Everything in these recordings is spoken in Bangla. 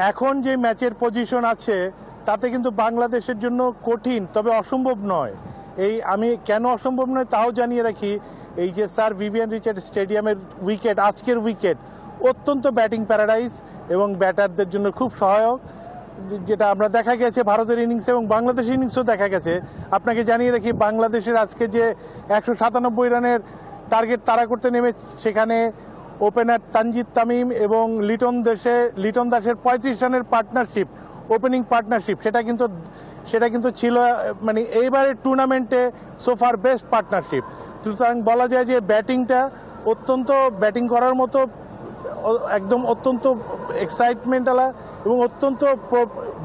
এখন যে ম্যাচের পজিশন আছে তাতে কিন্তু বাংলাদেশের জন্য কঠিন, তবে অসম্ভব নয়। আমি কেন অসম্ভব নয় তাও জানিয়ে রাখি। এই যে স্যার ভিভিয়ান রিচার্ড স্টেডিয়ামের উইকেট, আজকের উইকেট অত্যন্ত ব্যাটিং প্যারাডাইজ এবং ব্যাটারদের জন্য খুব সহায়ক, যেটা আমরা দেখা গেছে ভারতের ইনিংস এবং বাংলাদেশের ইনিংসও দেখা গেছে। আপনাকে জানিয়ে রাখি, বাংলাদেশের আজকে যে 197 রানের টার্গেট তাড়া করতে নেমে, সেখানে ওপেনার তানজিদ তামিম এবং লিটন দাসের 35 রানের পার্টনারশিপ, ওপেনিং পার্টনারশিপ, সেটা কিন্তু ছিল মানে এইবারের টুর্নামেন্টে সোফার বেস্ট পার্টনারশিপ। সুতরাং বলা যায় যে ব্যাটিং করার মতো একদম অত্যন্ত এক্সাইটমেন্ট আলা এবং অত্যন্ত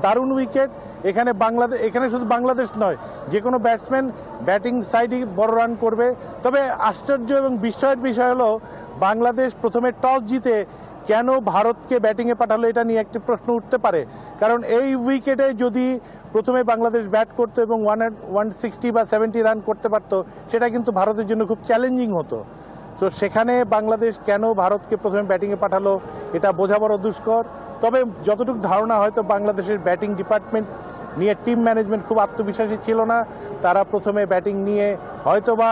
দারুণ উইকেট। এখানে শুধু বাংলাদেশ নয়, যে কোনো ব্যাটসম্যান ব্যাটিং সাইডই বড় রান করবে। তবে আশ্চর্য এবং বিস্ময়ের বিষয় হলো, বাংলাদেশ প্রথমে টস জিতে কেন ভারতকে ব্যাটিংয়ে পাঠালো, এটা নিয়ে একটি প্রশ্ন উঠতে পারে। কারণ এই উইকেটে যদি প্রথমে বাংলাদেশ ব্যাট করতো এবং 160 বা 70 রান করতে পারতো, সেটা কিন্তু ভারতের জন্য খুব চ্যালেঞ্জিং হতো। তো সেখানে বাংলাদেশ কেন ভারতকে প্রথমে ব্যাটিংয়ে পাঠালো, এটা বোঝা বড় দুষ্কর। তবে যতটুকু ধারণা, হয়তো বাংলাদেশের ব্যাটিং ডিপার্টমেন্ট নিয়ে টিম ম্যানেজমেন্ট খুব আত্মবিশ্বাসী ছিল না। তারা প্রথমে ব্যাটিং নিয়ে হয়তোবা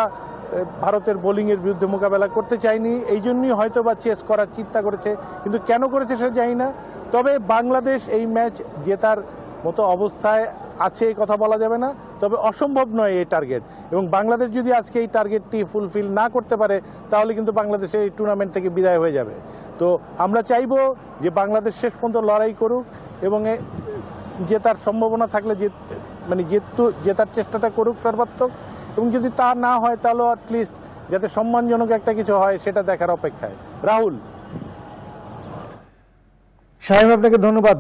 ভারতের বোলিংয়ের বিরুদ্ধে মোকাবেলা করতে চায়নি, এই জন্যই হয়তোবা চেস করার চিন্তা করেছে, কিন্তু কেন করেছে সেটা জানি না। তবে বাংলাদেশ এই ম্যাচ জেতার মতো অবস্থায় আছে, এই কথা বলা যাবে না। তবে অসম্ভব নয় এই টার্গেট, এবং বাংলাদেশ যদি আজকে এই টার্গেটটি ফুলফিল না করতে পারে, তাহলে কিন্তু বাংলাদেশের এই টুর্নামেন্ট থেকে বিদায় হয়ে যাবে। তো আমরা চাইবো যে বাংলাদেশ শেষ পর্যন্ত লড়াই করুক এবং জেতার সম্ভাবনা থাকলে জেতার চেষ্টাটা করুক সর্বাত্মক, এবং যদি তা না হয় তাহলে অ্যাটলিস্ট যাতে সম্মানজনক একটা কিছু হয় সেটা দেখার অপেক্ষায়। রাহুল সাহেব, আপনাকে ধন্যবাদ।